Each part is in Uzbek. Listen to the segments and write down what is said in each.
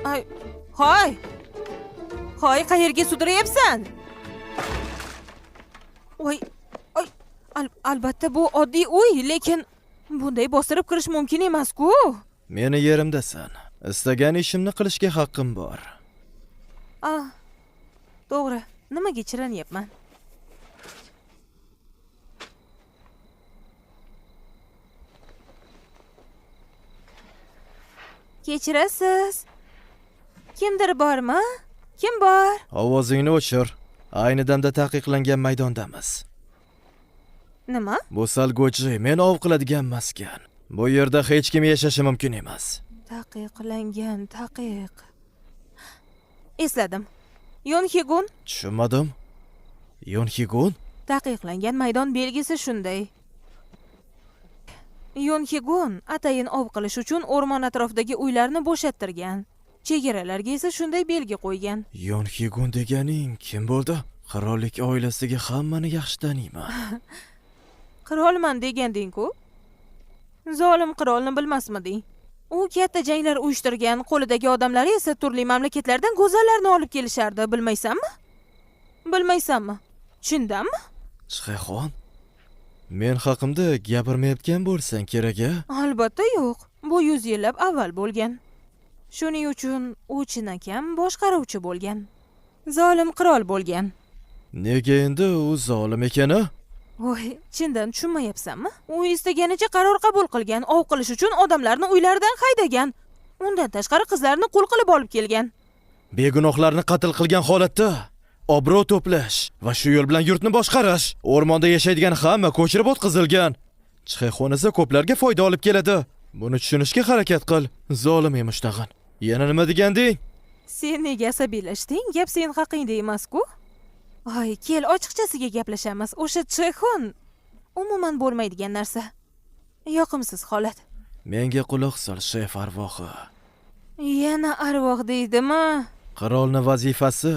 Ay, hoy. Hoy, qayerga sudrayapsan? Voy, ay, albatta bu oddiy uy, lekin bunday bostirib kirish mumkin emas-ku. Meni yerimdasan. Istagan ishimni qilishga haqqim bor. To'g'ri. Nimaga chiranyapman? Kechirasiz. Kimdir bormi? Kim bor? Ovozingni o'chir. Ayni damda taqiqlangan maydondamiz. Nima? Bu salgo'chi, men ov qiladigan maskan. Bu yerda hech kim yashashi mumkin emas. Taqiqlangan, taqiq. Esladim. Yonxigun? Tushunmadim. Yonxigun? Taqiqlangan maydon belgisi shunday. Yonxigun atayin ov qilish uchun o'rmon atrofidagi uylarni bo'shattirgan. Chegaralarga esa shunday belgi qo'ygan. Yonxigun deganing kim bo'ldi? Qirollik oilasiga hammani yaxshi taniyman. Qirolman deganding-ku? Zolim qirolni bilmasmiding? U katta janglar uyushtirgan, qo'lidagi odamlari esa turli mamlakatlardan go'zallarni olib kelishardi, bilmaysanmi? Bilmaysanmi? Chindanmi? Chixon, men haqimda gapirmayotgan bo'lsang kerak-a? Albatta yo'q. Bu 100 yillab avval bo'lgan. Shuning uchun u chinakam boshqaruvchi bo'lgan. Zolim qirol bo'lgan. Nega endi u zolim ekani? Voy, chindan tushunmayapsanmi? U istaganicha qaror qabul qilgan, ov qilish uchun odamlarni uylaridan haydagan. Undan tashqari qizlarni qul qilib olib kelgan. Begunohlarni qatl qilgan holatda obro' to'plash va shu yo'l bilan yurtni boshqarish. O'rmonda yashaydigan hamma ko'chirib o'tkazilgan. Chixon esa ko'plarga foyda olib keladi. Buni tushunishga harakat qil. Zolim emish tag'in. Yana nima deganding? Sen nega asabiylashding? Gap sen haqingda emas-ku? Ay, kel ochiqchasiga gaplashamiz. O'sha Chixon umuman bo'lmaydigan narsa. Yoqimsiz holat. Menga quloq sol, shef arvohi. Yana arvoh deydimi? Qirolni vazifasi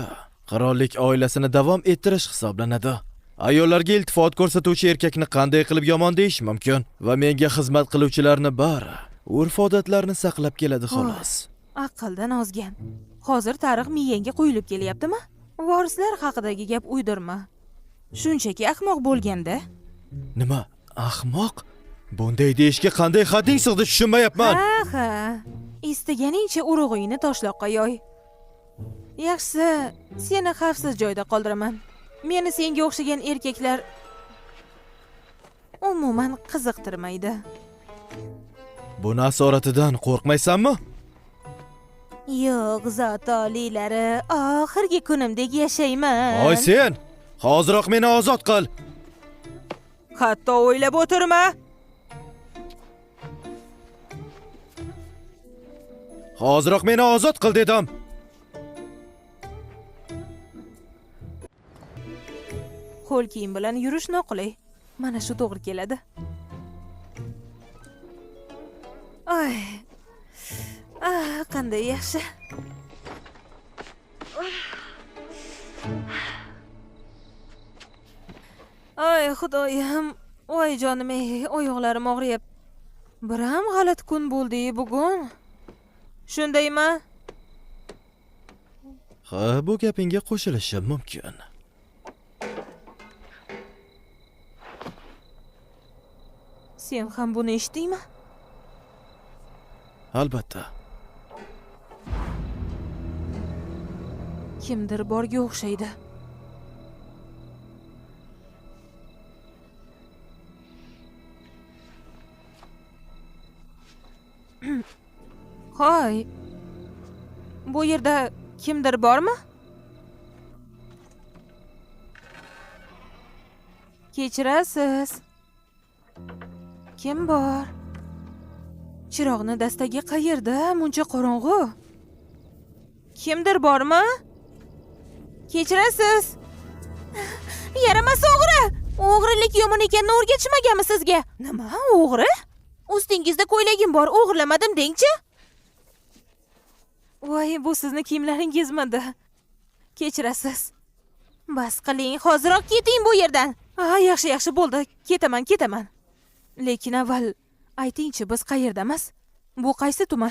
qirollik oilasini davom ettirish hisoblanadi. Ayollarga iltifot ko'rsatuvchi erkakni qanday qilib yomon deyish mumkin? Va menga xizmat qiluvchilarni bari urf-odatlarni saqlab keladi xolos. Aqldan ozgan. Hozir tarix miyangga quyilib kelyaptimi? Vorislar haqidagi gap uydirma. Shunchaki ahmoq bo'lganda. Nima? Ahmoq? Bunday deyishga qanday hadding sig'di tushunmayapman. Ha. Istaganingcha urug'ingni toshloqqa yoy. Yaxshisi, seni xavfsiz joyda qoldiraman. Meni senga o'xshagan erkaklar umuman qiziqtirmaydi. Buni asoratidan qo'rqmaysanmi? Yo'q, zot oliylari, oxirgi kunimdek yashayman. Voy sen! Hoziroq meni ozod qil. Hatto o'ylab o'tirma. Hoziroq meni ozod qil dedim. Qo'l kiyim bilan yurish noqulay. Mana shu to'g'ri keladi. Ay. Qanday yaxshi. Ay, xudoyim. Voy jonim, oyoqlarim og'riyapti. Biram g'alati kun bo'ldi bugun. Shundaymi? Ha, bu gapingga qo'shilishim mumkin. Sen ham buni eshitdingmi? Albatta. Kimdir borga o'xshaydi. Hoy. Bu yerda kimdir bormi? Kechirasiz. Kim bor? Chiroqni dastaga qayerda? Muncha qorong'u. Kimdir bormi? Kechirasiz. Yaramas o'g'ri. O'g'rilik yomon ekanini o'rgatishmaganmi sizga? Nima, o'g'ri? Ustingizda ko'ylagim bor, o'g'irlamadim deng-chi. Voy, bu sizni kiyimlaringizmidi? Kechirasiz. Bas qiling, hoziroq keting bu yerdan. Yaxshi bo'ldi. Ketaman. Lekin avval ayting-chi, biz qayerdamiz? Bu qaysi tuman?